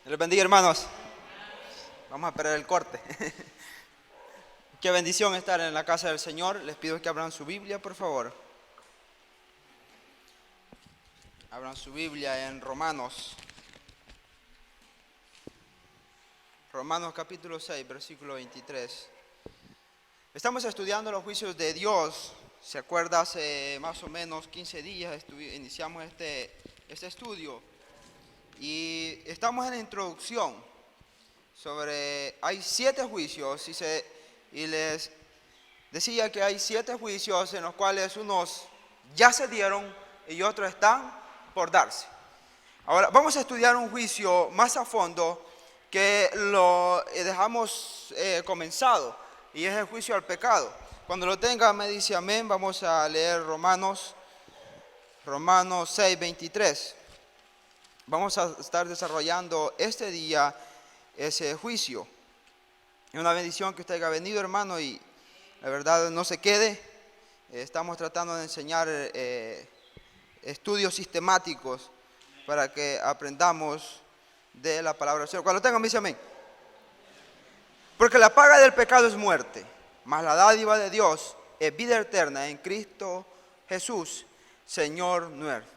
Les bendiga, hermanos. Vamos a esperar el corte. Qué bendición estar en la casa del Señor. Les pido que abran su Biblia, por favor. Abran su Biblia en Romanos. Romanos capítulo 6, versículo 23. Estamos estudiando los juicios de Dios. ¿Se acuerda? Hace más o menos 15 días iniciamos este estudio. Y estamos en la introducción sobre, hay 7 juicios y les decía que hay 7 juicios en los cuales unos ya se dieron y otros están por darse. Ahora vamos a estudiar un juicio más a fondo que lo dejamos comenzado, y es el juicio al pecado. Cuando lo tenga me dice amén. Vamos a leer Romanos 6, 23. Vamos a estar desarrollando este día ese juicio. Es una bendición que usted haya venido, hermano, y la verdad no se quede. Estamos tratando de enseñar estudios sistemáticos para que aprendamos de la palabra del Señor. Cuando lo tengan, me dice amén. Porque la paga del pecado es muerte, mas la dádiva de Dios es vida eterna en Cristo Jesús, Señor nuestro.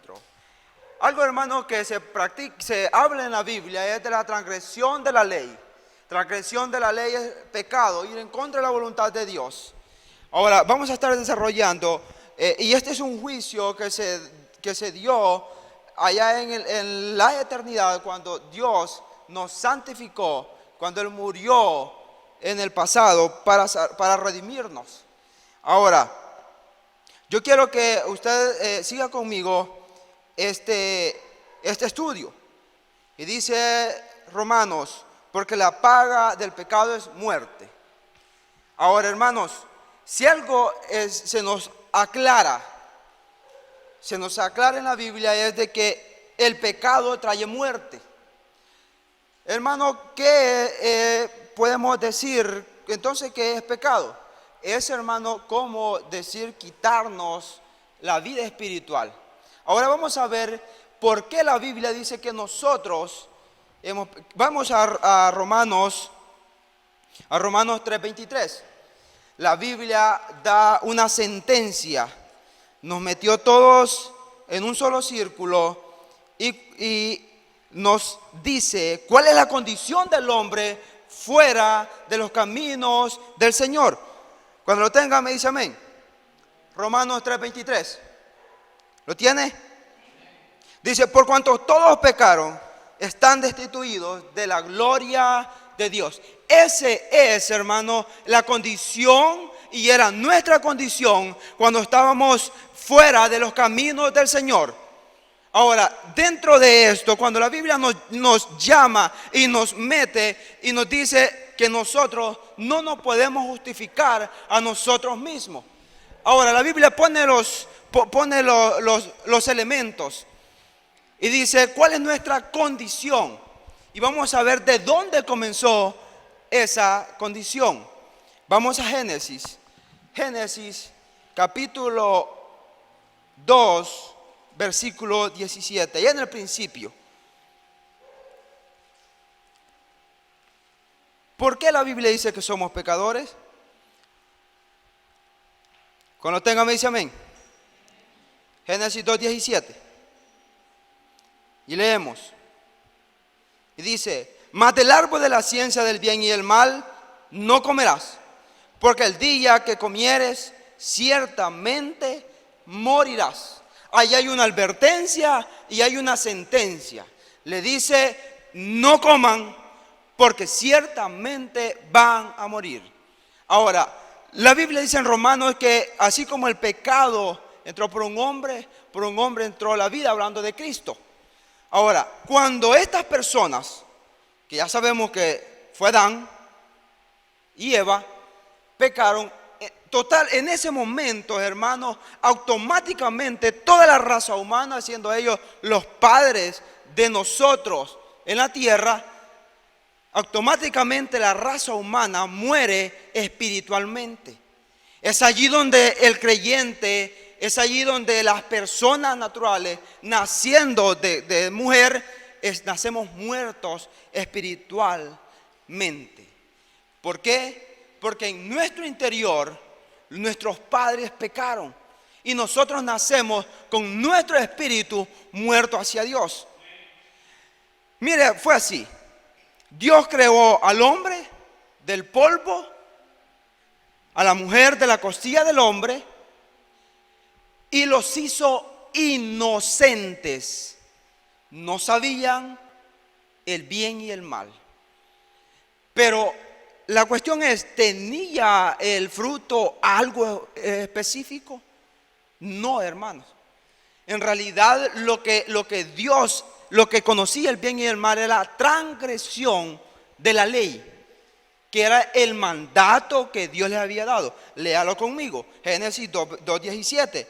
Algo, hermano, que se habla en la Biblia es de la transgresión de la ley. Transgresión de la ley es pecado, ir en contra de la voluntad de Dios. Ahora, vamos a estar desarrollando, y este es un juicio que se dio allá en la eternidad, cuando Dios nos santificó, cuando Él murió en el pasado para redimirnos. Ahora, yo quiero que usted siga conmigo este estudio. Y dice Romanos, porque la paga del pecado es muerte. Ahora, hermanos, si algo se nos aclara en la Biblia, es de que el pecado trae muerte. Hermano, ¿qué podemos decir entonces que es pecado? Es, hermano, como decir quitarnos la vida espiritual. Ahora vamos a ver por qué la Biblia dice que nosotros vamos a Romanos 3:23. La Biblia da una sentencia. Nos metió todos en un solo círculo y nos dice cuál es la condición del hombre fuera de los caminos del Señor. Cuando lo tenga me dice amén. Romanos 3:23. ¿Lo tiene? Dice, por cuanto todos pecaron, están destituidos de la gloria de Dios. Ese es, hermano, la condición, y era nuestra condición cuando estábamos fuera de los caminos del Señor. Ahora, dentro de esto, cuando la Biblia nos llama y nos mete y nos dice que nosotros no nos podemos justificar a nosotros mismos. Ahora, la Biblia pone los elementos y dice cuál es nuestra condición, y vamos a ver de dónde comenzó esa condición. Vamos a Génesis capítulo 2 versículo 17. Ya en el principio, ¿por qué la Biblia dice que somos pecadores? Cuando tenga me dice amén. Génesis 2:17. Y leemos. Y dice, mas del árbol de la ciencia del bien y el mal no comerás, porque el día que comieres ciertamente morirás. Ahí hay una advertencia y hay una sentencia. Le dice, no coman, porque ciertamente van a morir. Ahora, la Biblia dice en Romanos que así como el pecado entró por un hombre entró la vida, hablando de Cristo. Ahora, cuando estas personas, que ya sabemos que fue Adán y Eva, pecaron, en ese momento, hermanos, automáticamente toda la raza humana, siendo ellos los padres de nosotros en la tierra, automáticamente la raza humana muere espiritualmente. Es allí donde el creyente, es allí donde las personas naturales, naciendo de mujer, nacemos muertos espiritualmente. ¿Por qué? Porque en nuestro interior nuestros padres pecaron y nosotros nacemos con nuestro espíritu muerto hacia Dios. Mire, fue así. Dios creó al hombre del polvo, a la mujer de la costilla del hombre, y los hizo inocentes. No sabían el bien y el mal. Pero la cuestión es, ¿tenía el fruto algo específico? No, hermanos. En realidad lo que conocía el bien y el mal era la transgresión de la ley, que era el mandato que Dios les había dado. Léalo conmigo, Génesis 2:17.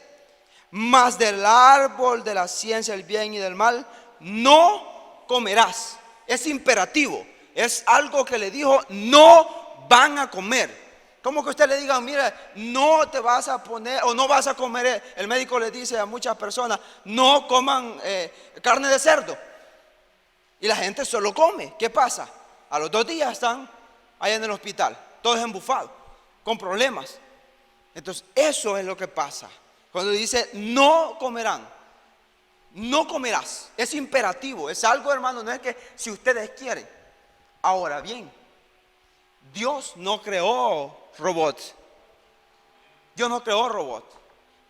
Mas del árbol de la ciencia del bien y del mal no comerás. Es imperativo, es algo que le dijo, no van a comer. Como que usted le diga, mira, no te vas a poner o no vas a comer. El médico le dice a muchas personas, no coman carne de cerdo. Y la gente solo come. ¿Qué pasa? A los 2 días están allá en el hospital, todos embufados, con problemas. Entonces eso es lo que pasa cuando dice no comerán, no comerás. Es imperativo, es algo, hermano, no es que si ustedes quieren. Ahora bien, Dios no creó robots. Dios no creó robots.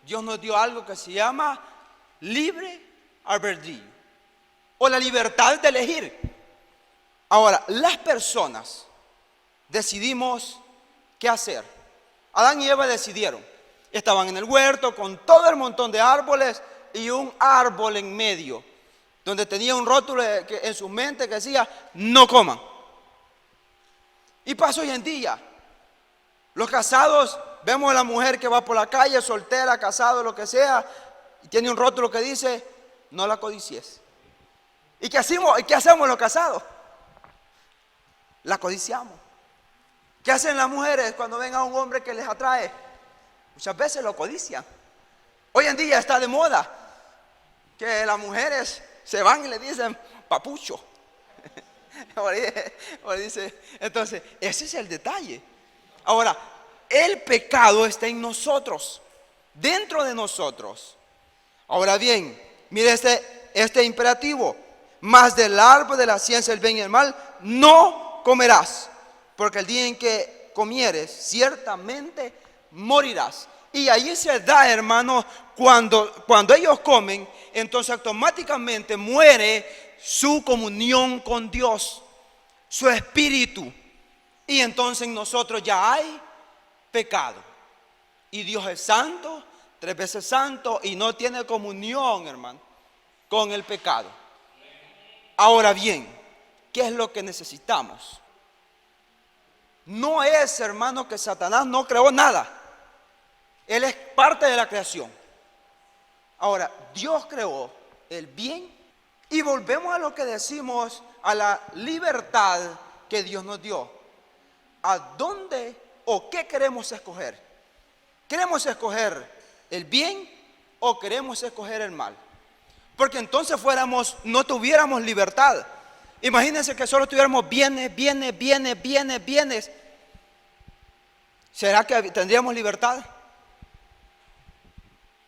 Dios nos dio algo que se llama libre albedrío, o la libertad de elegir. Ahora, las personas decidimos qué hacer. Adán y Eva decidieron. Estaban en el huerto con todo el montón de árboles y un árbol en medio, donde tenía un rótulo en su mente que decía, no coman. Y pasa hoy en día. Los casados, vemos a la mujer que va por la calle, soltera, casado, lo que sea, y tiene un rótulo que dice, no la codicies. ¿Y qué hacemos los casados? La codiciamos. ¿Qué hacen las mujeres cuando ven a un hombre que les atrae? Muchas veces lo codician. Hoy en día está de moda que las mujeres se van y le dicen papucho. Entonces, ese es el detalle. Ahora, el pecado está en nosotros, dentro de nosotros. Ahora bien, mire este imperativo. Mas del árbol de la ciencia del bien y el mal no comerás, porque el día en que comieres, ciertamente morirás. Y ahí se da, hermanos, cuando ellos comen, entonces automáticamente muere su comunión con Dios, su espíritu. Y entonces en nosotros ya hay pecado. Y Dios es santo, 3 veces santo, y no tiene comunión, hermano, con el pecado. Ahora bien, ¿qué es lo que necesitamos? No es, hermano, que Satanás no creó nada. Él es parte de la creación. Ahora, Dios creó el bien y volvemos a lo que decimos, a la libertad que Dios nos dio. ¿A dónde o qué queremos escoger? ¿Queremos escoger el bien o queremos escoger el mal? Porque entonces no tuviéramos libertad. Imagínense que solo tuviéramos bienes. ¿Será que tendríamos libertad?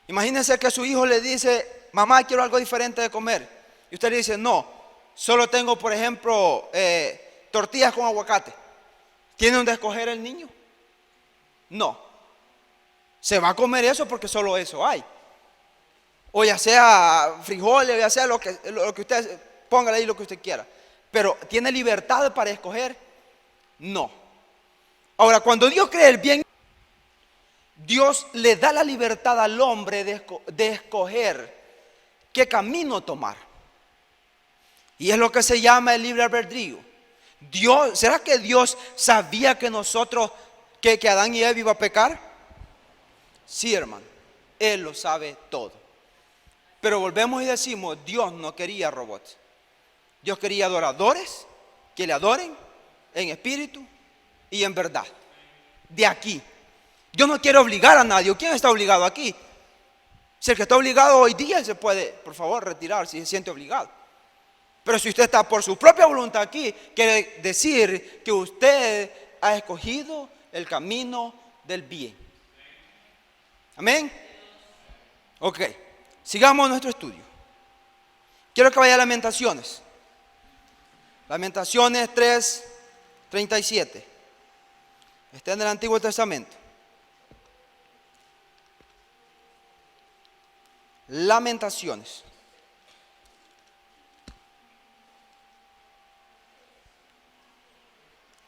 Imagínense que su hijo le dice, mamá, quiero algo diferente de comer. Y usted le dice, no, solo tengo, por ejemplo, tortillas con aguacate. ¿Tiene donde escoger el niño? No. Se va a comer eso porque solo eso hay. O ya sea frijoles, ya sea lo que usted, póngale ahí lo que usted quiera. Pero ¿tiene libertad para escoger? No. Ahora, cuando Dios crea el bien, Dios le da la libertad al hombre de escoger qué camino tomar. Y es lo que se llama el libre albedrío. ¿Será que Dios sabía que que Adán y Eva iban a pecar? Sí, hermano, Él lo sabe todo. Pero volvemos y decimos, Dios no quería robots. Dios quería adoradores que le adoren en espíritu y en verdad. De aquí. Dios no quiere obligar a nadie. ¿Quién está obligado aquí? Si el que está obligado hoy día se puede, por favor, retirar si se siente obligado. Pero si usted está por su propia voluntad aquí, quiere decir que usted ha escogido el camino del bien. Amén. Ok, sigamos nuestro estudio. Quiero que vaya a Lamentaciones. Lamentaciones 3:37. Está en el Antiguo Testamento. Lamentaciones.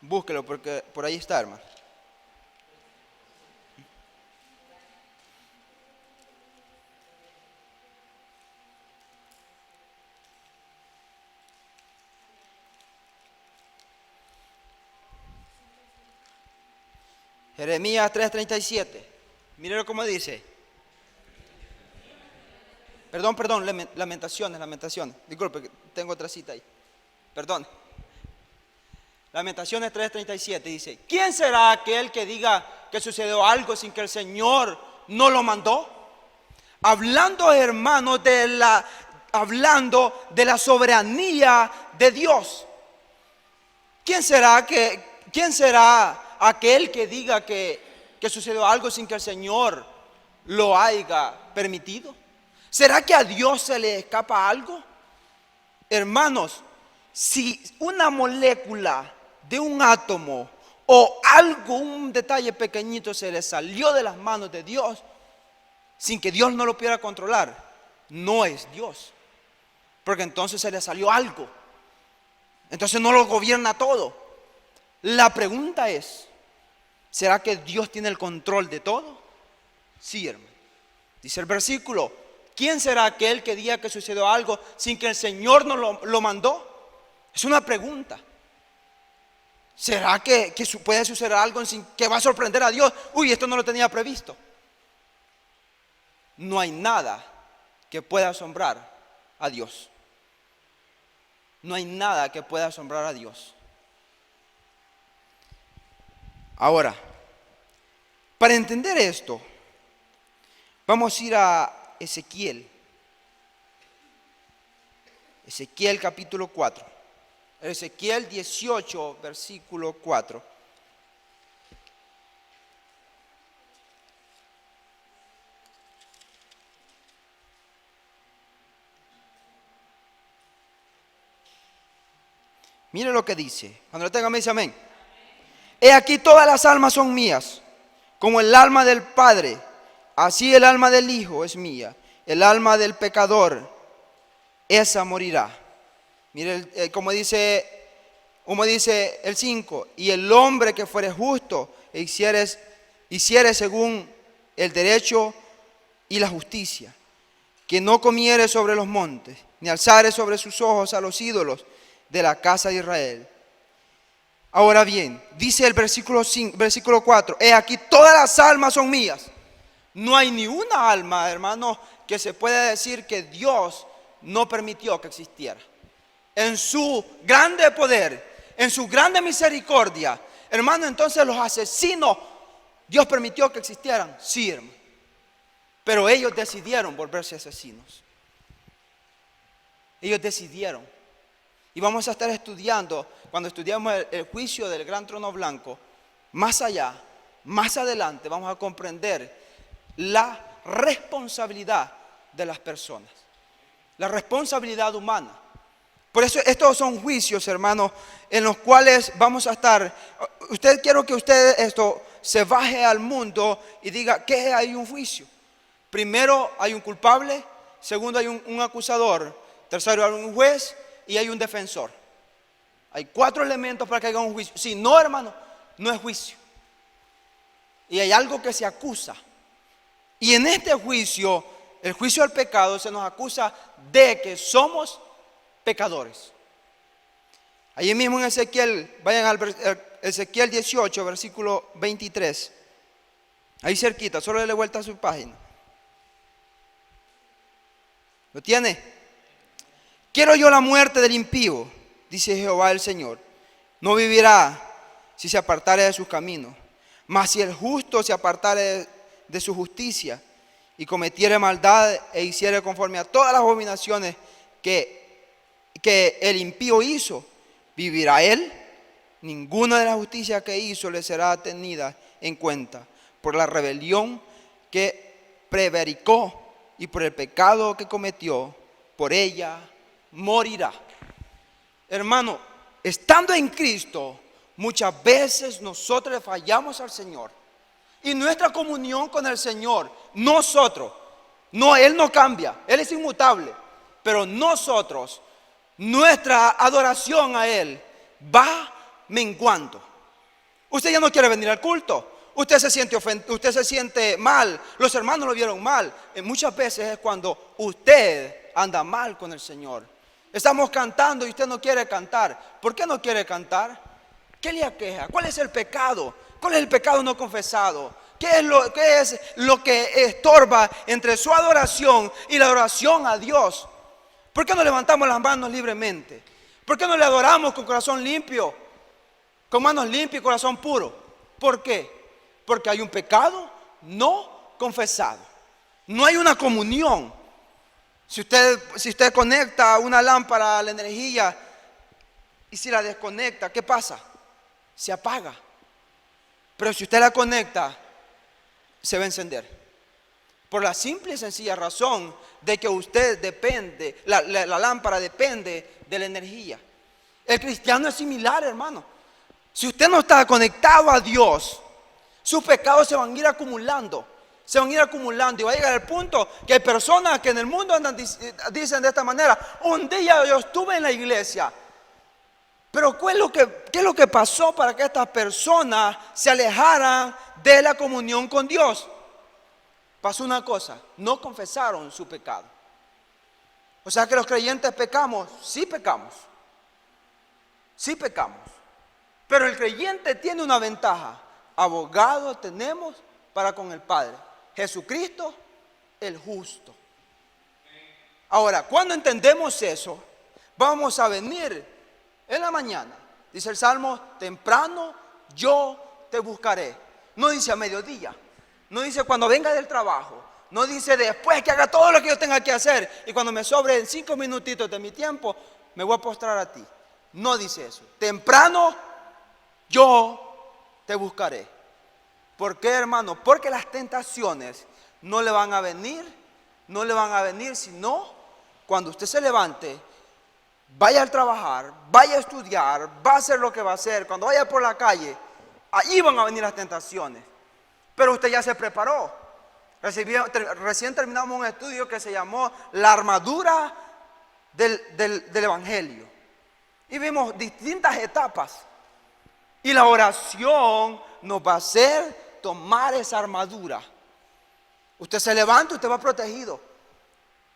Búsquelo porque por ahí está, hermano. Jeremías 3:37. Mírenlo cómo dice. Perdón, Lamentaciones. Disculpe, que tengo otra cita ahí. Perdón. Lamentaciones 3:37 dice: ¿quién será aquel que diga que sucedió algo sin que el Señor no lo mandó? Hablando, hermanos, hablando de la soberanía de Dios. ¿Quién será aquel que diga que sucedió algo sin que el Señor lo haya permitido? ¿Será que a Dios se le escapa algo? Hermanos, si una molécula de un átomo o algo, un detalle pequeñito se le salió de las manos de Dios sin que Dios no lo pudiera controlar, no es Dios, porque entonces se le salió algo, entonces no lo gobierna todo. La pregunta es, ¿será que Dios tiene el control de todo? Sí, hermano. Dice el versículo: ¿quién será aquel que diga que sucedió algo sin que el Señor no lo mandó? Es una pregunta. ¿Será que puede suceder algo sin que va a sorprender a Dios? Uy, esto no lo tenía previsto. No hay nada que pueda asombrar a Dios. No hay nada que pueda asombrar a Dios. Ahora, para entender esto, vamos a ir a Ezequiel. Ezequiel capítulo 4. Ezequiel 18, versículo 4. Mire lo que dice. Cuando lo tenga me dice amén. He aquí todas las almas son mías, como el alma del Padre, así el alma del Hijo es mía. El alma del pecador, esa morirá. Mire como dice el 5: y el hombre que fuere justo e hiciere según el derecho y la justicia, que no comiere sobre los montes, ni alzare sobre sus ojos a los ídolos de la casa de Israel. Ahora bien, dice el versículo 4: he aquí todas las almas son mías. No hay ni una alma, hermano, que se pueda decir que Dios no permitió que existiera. En su grande poder, en su grande misericordia, hermano, entonces los asesinos, ¿Dios permitió que existieran? Sí, hermano. Pero ellos decidieron volverse asesinos. Ellos decidieron. Y vamos a estar estudiando, cuando estudiamos el juicio del gran trono blanco, más allá, más adelante, vamos a comprender la responsabilidad de las personas, la responsabilidad humana. Por eso estos son juicios, hermanos, en los cuales vamos a estar. Quiero que usted se baje al mundo y diga que hay un juicio. Primero hay un culpable, segundo hay un acusador, tercero hay un juez y hay un defensor. Hay 4 elementos para que haya un juicio. Si no, hermano, no es juicio. Y hay algo que se acusa. Y en este juicio, el juicio del pecado, se nos acusa de que somos pecadores. Allí mismo en Ezequiel, vayan al Ezequiel 18, versículo 23. Ahí cerquita, solo dele vuelta a su página. ¿Lo tiene? Quiero yo la muerte del impío, dice Jehová el Señor. No vivirá si se apartare de sus caminos. Mas si el justo se apartare de su justicia y cometiere maldad e hiciere conforme a todas las abominaciones que que el impío hizo, ¿vivirá él? Ninguna de las justicias que hizo le será tenida en cuenta. Por la rebelión que prevaricó y por el pecado que cometió, por ella morirá. Hermano, estando en Cristo, muchas veces nosotros le fallamos al Señor. Y nuestra comunión con el Señor, nosotros, no, Él no cambia, Él es inmutable. Pero nosotros, nuestra adoración a Él va menguando. Usted ya no quiere venir al culto. Usted se siente ofendido, usted se siente mal. Los hermanos lo vieron mal. Muchas veces es cuando usted anda mal con el Señor. Estamos cantando y usted no quiere cantar. ¿Por qué no quiere cantar? ¿Qué le aqueja? ¿Cuál es el pecado? ¿Cuál es el pecado no confesado? ¿Qué es lo que estorba entre su adoración y la adoración a Dios? ¿Por qué no levantamos las manos libremente? ¿Por qué no le adoramos con corazón limpio? Con manos limpias y corazón puro. ¿Por qué? Porque hay un pecado no confesado. No hay una comunión. Si usted conecta una lámpara a la energía y si la desconecta, ¿qué pasa? Se apaga. Pero si usted la conecta, se va a encender. Por la simple y sencilla razón de que usted depende, la lámpara depende de la energía. El cristiano es similar, hermano. Si usted no está conectado a Dios, sus pecados se van a ir acumulando. Se van a ir acumulando y va a llegar al punto que hay personas que en el mundo andan, dicen de esta manera: un día yo estuve en la iglesia. Pero ¿qué es lo que pasó para que estas personas se alejaran de la comunión con Dios? Pasó una cosa: no confesaron su pecado. O sea que los creyentes pecamos. Sí pecamos. Sí pecamos. Pero el creyente tiene una ventaja. Abogado tenemos para con el Padre: Jesucristo el justo. Ahora, cuando entendemos eso, vamos a venir en la mañana. Dice el Salmo: temprano yo te buscaré. No dice a mediodía. No dice cuando venga del trabajo. No dice después que haga todo lo que yo tenga que hacer y cuando me sobren 5 minutitos de mi tiempo me voy a postrar a ti. No dice eso. Temprano yo te buscaré. ¿Por qué, hermano? Porque las tentaciones no le van a venir. No le van a venir sino cuando usted se levante, vaya a trabajar, vaya a estudiar, va a hacer lo que va a hacer. Cuando vaya por la calle, ahí van a venir las tentaciones. Pero usted ya se preparó. Recién terminamos un estudio que se llamó La armadura del Evangelio. Y vimos distintas etapas. Y la oración nos va a hacer tomar esa armadura. Usted se levanta, usted va protegido.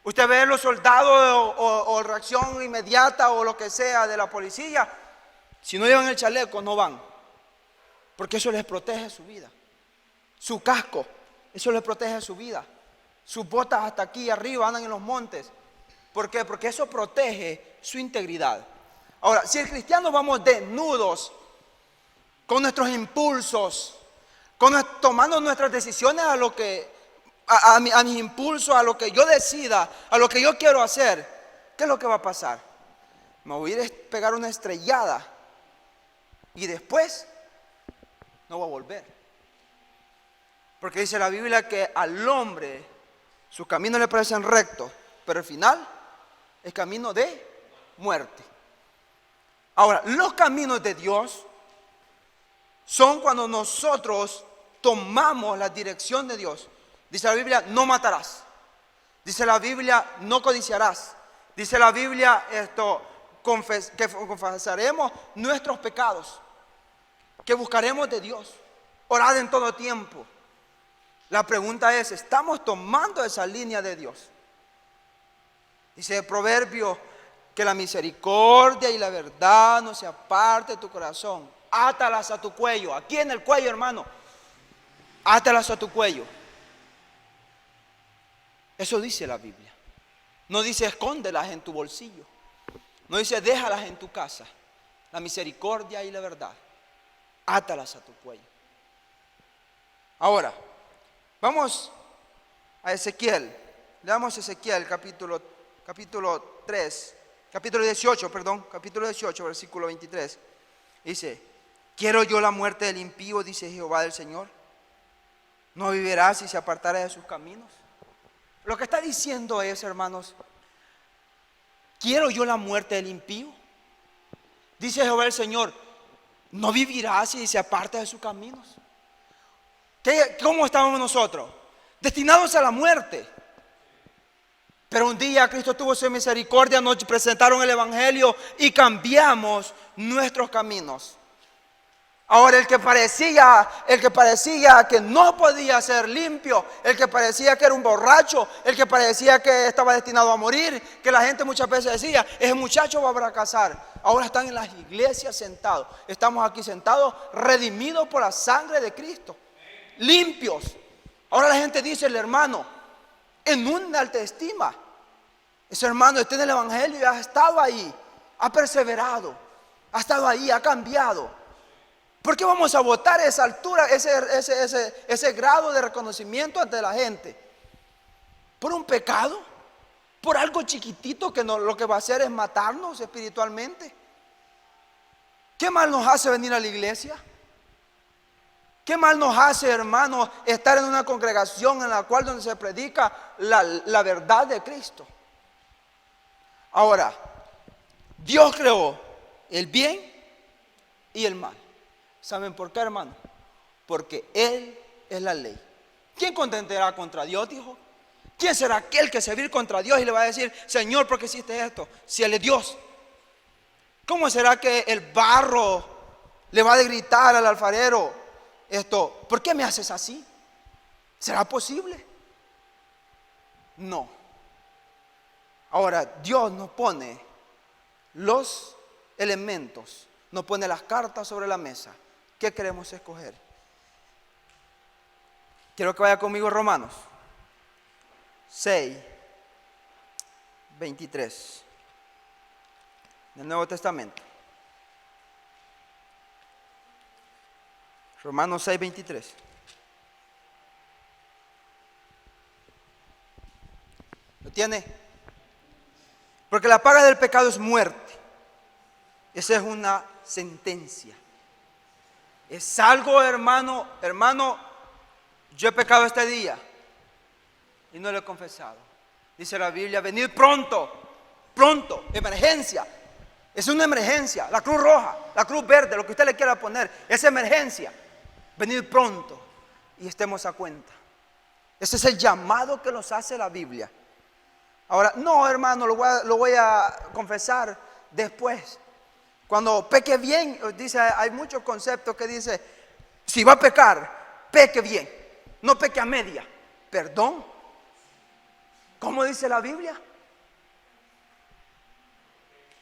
Usted ve a los soldados o reacción inmediata o lo que sea de la policía. Si no llevan el chaleco, no van. Porque eso les protege su vida. Su casco, eso les protege su vida. Sus botas hasta aquí arriba andan en los montes. ¿Por qué? Porque eso protege su integridad. Ahora, si el cristiano vamos desnudos, con nuestros impulsos, tomando nuestras decisiones a mis impulsos, a lo que yo decida, a lo que yo quiero hacer, ¿qué es lo que va a pasar? Me voy a ir a pegar una estrellada y después no voy a volver. Porque dice la Biblia que al hombre sus caminos le parecen rectos, pero el final es camino de muerte. Ahora, los caminos de Dios son cuando nosotros tomamos la dirección de Dios. Dice la Biblia: no matarás. Dice la Biblia: no codiciarás. Dice la Biblia que confesaremos nuestros pecados, que buscaremos de Dios, orad en todo tiempo. La pregunta es: ¿estamos tomando esa línea de Dios? Dice el proverbio que la misericordia y la verdad no se aparte de tu corazón. Átalas a tu cuello. Aquí en el cuello, hermano. Átalas a tu cuello. Eso dice la Biblia. No dice escóndelas en tu bolsillo. No dice déjalas en tu casa. La misericordia y la verdad, átalas a tu cuello. Ahora, vamos a Ezequiel. Leamos Ezequiel capítulo 3, capítulo 18, versículo 23. Dice: ¿quiero yo la muerte del impío? Dice Jehová del Señor. ¿No vivirá si se apartara de sus caminos? Lo que está diciendo es, hermanos, ¿quiero yo la muerte del impío? Dice Jehová el Señor: ¿no vivirá si se aparta de sus caminos? ¿Cómo estamos nosotros? Destinados a la muerte. Pero un día Cristo tuvo su misericordia, nos presentaron el Evangelio y cambiamos nuestros caminos. Ahora el que parecía que no podía ser limpio, el que parecía que era un borracho, el que parecía que estaba destinado a morir, que la gente muchas veces decía: ese muchacho va a fracasar. Ahora están en las iglesias sentados. Estamos aquí sentados, redimidos por la sangre de Cristo, limpios. Ahora la gente dice: el hermano, en una alta estima. Ese hermano está en el Evangelio y ha estado ahí, ha perseverado, ha estado ahí, ha cambiado. ¿Por qué vamos a votar esa altura, ese grado de reconocimiento ante la gente? ¿Por un pecado? ¿Por algo chiquitito que lo que va a hacer es matarnos espiritualmente? ¿Qué mal nos hace venir a la iglesia? ¿Qué mal nos hace, hermanos, estar en una congregación en la cual donde se predica la verdad de Cristo? Ahora, Dios creó el bien y el mal. ¿Saben por qué, hermano? Porque Él es la ley. ¿Quién contenderá contra Dios? Dijo. ¿Quién será aquel que se va a ir contra Dios y le va a decir: Señor, ¿por qué hiciste esto? Si Él es Dios. ¿Cómo será que el barro le va a gritar al alfarero esto: ¿por qué me haces así? ¿Será posible? No. Ahora, Dios nos pone los elementos, nos pone las cartas sobre la mesa. ¿Qué queremos escoger? Quiero que vaya conmigo a Romanos 6, 23, del Nuevo Testamento. Romanos 6, 23. ¿Lo tiene? Porque la paga del pecado es muerte. Esa es una sentencia. Es algo, hermano, yo he pecado este día y no lo he confesado. Dice la Biblia: venid pronto, emergencia. Es una emergencia. La cruz roja, la cruz verde, lo que usted le quiera poner, es emergencia. Venid pronto y estemos a cuenta. Ese es el llamado que nos hace la Biblia. Ahora, no, hermano, lo voy a confesar después. Cuando peque bien, dice, hay muchos conceptos que dice: si va a pecar, peque bien, no peque a media. Perdón. ¿Cómo dice la Biblia?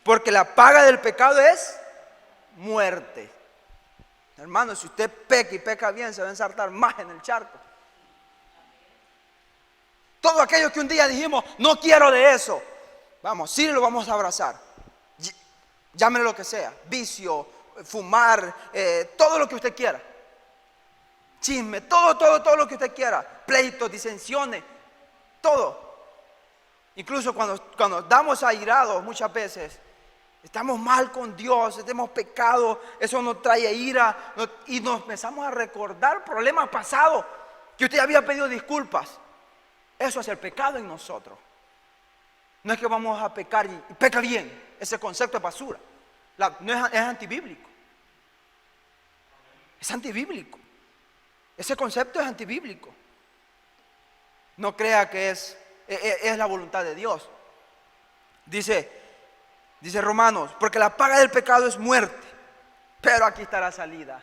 Porque la paga del pecado es muerte. Hermano, si usted peca y peca bien, se va a ensartar más en el charco. Todo aquello que un día dijimos: no quiero de eso, vamos, sí lo vamos a abrazar. Llámele lo que sea, vicio, fumar, todo lo que usted quiera. Chisme, todo lo que usted quiera. Pleitos, disensiones, todo. Incluso cuando damos airados muchas veces, estamos mal con Dios, hemos pecado, eso nos trae ira y nos empezamos a recordar problemas pasados que usted había pedido disculpas. Eso es el pecado en nosotros. No es que vamos a pecar y peca bien. Ese concepto es basura. Es antibíblico. Es antibíblico. Ese concepto es antibíblico. No crea que es la voluntad de Dios. Dice Romanos: porque la paga del pecado es muerte. Pero aquí está la salida.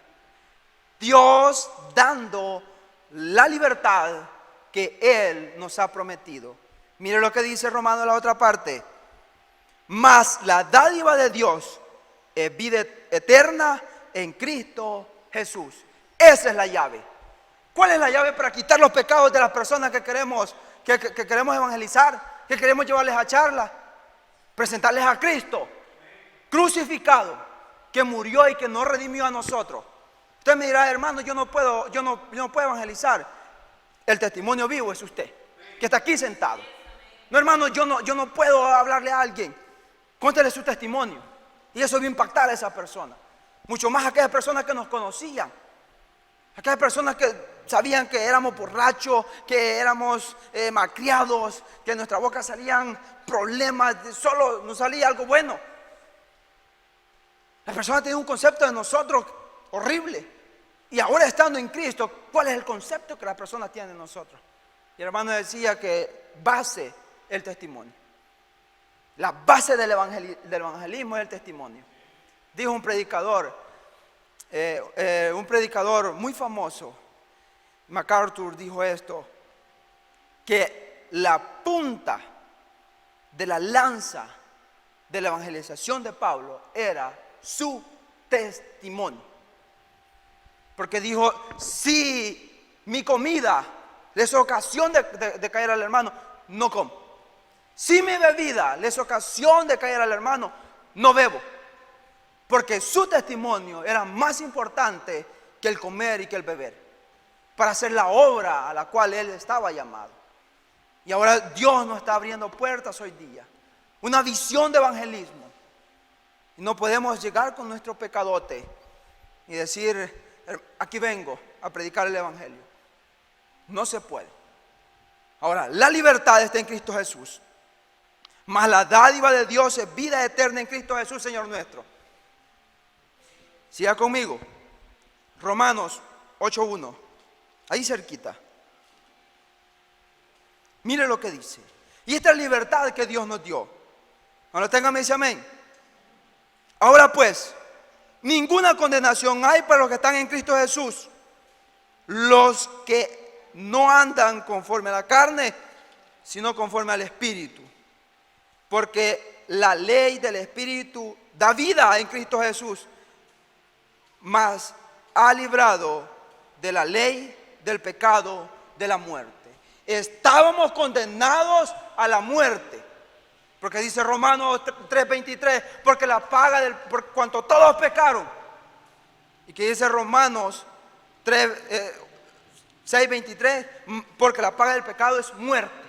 Dios dando la libertad que Él nos ha prometido. Mire lo que dice Romanos en la otra parte: mas la dádiva de Dios es vida eterna en Cristo Jesús. Esa es la llave. ¿Cuál es la llave para quitar los pecados de las personas que queremos evangelizar, que queremos llevarles a charla? Presentarles a Cristo crucificado, que murió y que nos redimió a nosotros. Usted me dirá: hermano, yo no puedo evangelizar. El testimonio vivo es usted, que está aquí sentado. No, hermano, yo no puedo hablarle a alguien. Cuéntele su testimonio. Y eso va a impactar a esa persona. Mucho más a aquellas personas que nos conocían. Aquellas personas que sabían que éramos borrachos, que éramos malcriados, que de nuestra boca salían problemas, solo nos salía algo bueno. Las personas tienen un concepto de nosotros horrible. Y ahora estando en Cristo, ¿cuál es el concepto que las personas tienen de nosotros? Y el hermano decía que base el testimonio. La base del evangelismo es el testimonio. Dijo un predicador muy famoso, MacArthur, dijo esto, que la punta de la lanza de la evangelización de Pablo era su testimonio. Porque dijo, si mi comida le es ocasión de caer al hermano, no como. Si mi bebida le es ocasión de caer al hermano, no bebo. Porque su testimonio era más importante que el comer y que el beber, para hacer la obra a la cual él estaba llamado. Y ahora Dios nos está abriendo puertas hoy día. Una visión de evangelismo. Y no podemos llegar con nuestro pecadote y decir, aquí vengo a predicar el evangelio. No se puede. Ahora, la libertad está en Cristo Jesús. Mas la dádiva de Dios es vida eterna en Cristo Jesús, Señor nuestro. Siga conmigo. Romanos 8:1. Ahí cerquita. Mire lo que dice. Y esta es la libertad que Dios nos dio. Cuando tenga me dice amén. Ahora pues, ninguna condenación hay para los que están en Cristo Jesús. Los que no andan conforme a la carne, sino conforme al Espíritu. Porque la ley del Espíritu da vida en Cristo Jesús, mas ha librado de la ley del pecado de la muerte. Estábamos condenados a la muerte, porque dice Romanos 3:23, porque la paga por cuanto todos pecaron. Y que dice Romanos 6:23, porque la paga del pecado es muerte.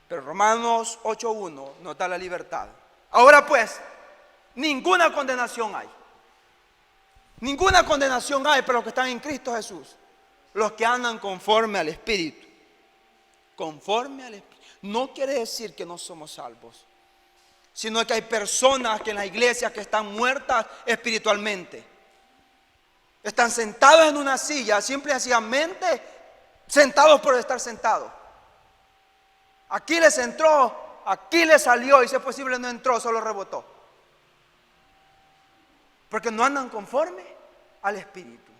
Pero Romanos 8:1 nos da la libertad. Ahora pues, ninguna condenación hay. Ninguna condenación hay para los que están en Cristo Jesús. Los que andan conforme al Espíritu. Conforme al Espíritu. No quiere decir que no somos salvos, sino que hay personas que en la iglesia que están muertas espiritualmente. Están sentados en una silla, simple y sencillamente sentados por estar sentados. Aquí les entró, aquí les salió, y si es posible no entró, solo rebotó. Porque no andan conforme al Espíritu.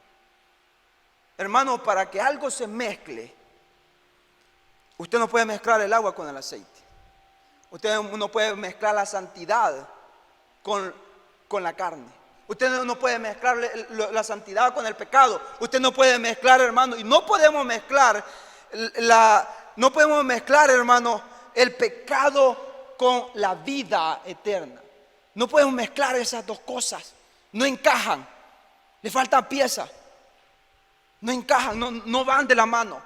Hermano, para que algo se mezcle, usted no puede mezclar el agua con el aceite. Usted no puede mezclar la santidad con la carne. Usted no puede mezclar la santidad con el pecado. Usted no puede mezclar, hermano, y no podemos mezclar hermano, el pecado con la vida eterna. No podemos mezclar esas dos cosas. No encajan. Le faltan piezas. No encajan, no van de la mano.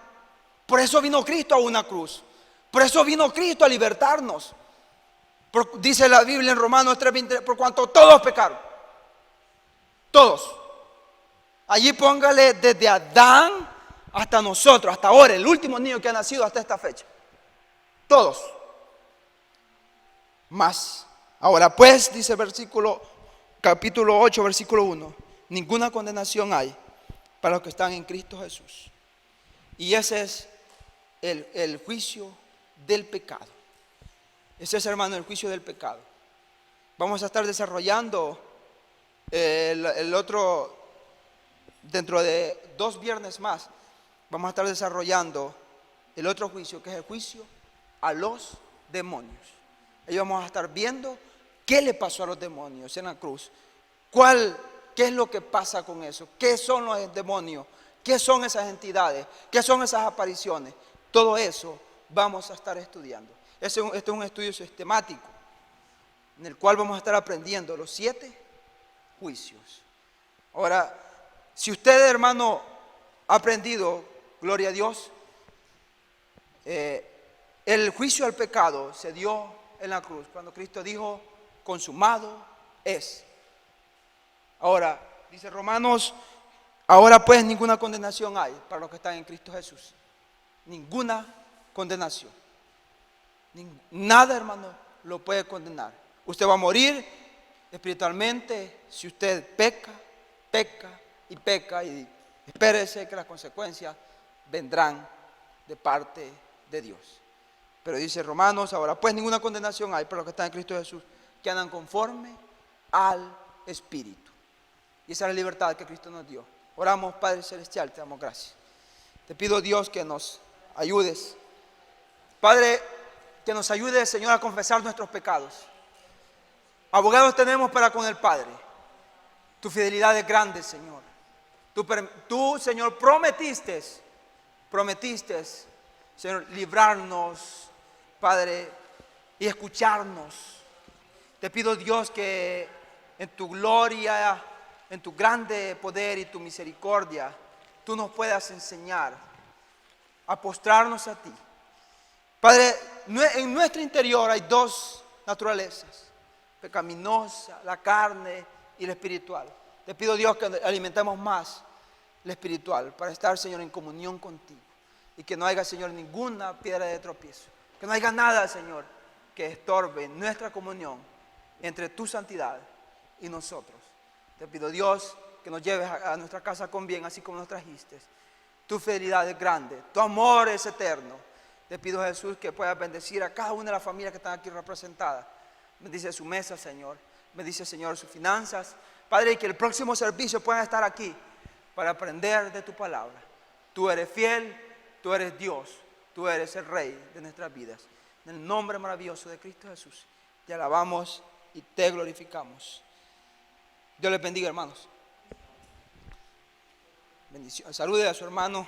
Por eso vino Cristo a una cruz. Por eso vino Cristo a libertarnos. Dice la Biblia en Romanos 3:23, por cuanto todos pecaron. Todos. Allí póngale desde Adán hasta nosotros, hasta ahora, el último niño que ha nacido hasta esta fecha. Todos. Más. Ahora pues, dice capítulo 8, versículo 1. Ninguna condenación hay para los que están en Cristo Jesús. Y ese es el juicio del pecado. Ese es, hermano, el juicio del pecado. Vamos a estar desarrollando el otro, dentro de 2 viernes más, vamos a estar desarrollando el otro juicio, que es el juicio a los demonios. Ahí vamos a estar viendo qué le pasó a los demonios en la cruz. ¿Qué es lo que pasa con eso? ¿Qué son los demonios? ¿Qué son esas entidades? ¿Qué son esas apariciones? Todo eso vamos a estar estudiando. Este es un estudio sistemático en el cual vamos a estar aprendiendo los 7 juicios. Ahora, si usted, hermano, ha aprendido, gloria a Dios, el juicio al pecado se dio en la cruz, cuando Cristo dijo, consumado es. Ahora, dice Romanos, ahora pues ninguna condenación hay para los que están en Cristo Jesús. Ninguna condenación. Nada, hermano, lo puede condenar. Usted va a morir espiritualmente si usted peca y espérese que las consecuencias vendrán de parte de Dios. Pero dice Romanos, ahora pues ninguna condenación hay para los que están en Cristo Jesús, que andan conforme al Espíritu. Y esa es la libertad que Cristo nos dio. Oramos, Padre Celestial, te damos gracias. Te pido, Dios, que nos ayudes. Padre, que nos ayude, Señor, a confesar nuestros pecados. Abogados tenemos para con el Padre. Tu fidelidad es grande, Señor. Tú, Señor, prometiste, Señor, librarnos, Padre, y escucharnos. Te pido, Dios, que en tu gloria, en tu grande poder y tu misericordia, tú nos puedas enseñar a postrarnos a ti. Padre, en nuestro interior hay dos naturalezas, pecaminosa, la carne y la espiritual. Te pido, Dios, que alimentemos más la espiritual para estar, Señor, en comunión contigo. Y que no haya, Señor, ninguna piedra de tropiezo. Que no haya nada, Señor, que estorbe nuestra comunión entre tu santidad y nosotros. Te pido, Dios, que nos lleves a nuestra casa con bien, así como nos trajiste. Tu fidelidad es grande, tu amor es eterno. Te pido, Jesús, que puedas bendecir a cada una de las familias que están aquí representadas. Bendice su mesa, Señor. Bendice, Señor, sus finanzas. Padre, y que el próximo servicio puedan estar aquí para aprender de tu palabra. Tú eres fiel, tú eres Dios, tú eres el Rey de nuestras vidas. En el nombre maravilloso de Cristo Jesús, te alabamos y te glorificamos. Dios les bendiga, hermanos. Bendición. Salude a su hermano.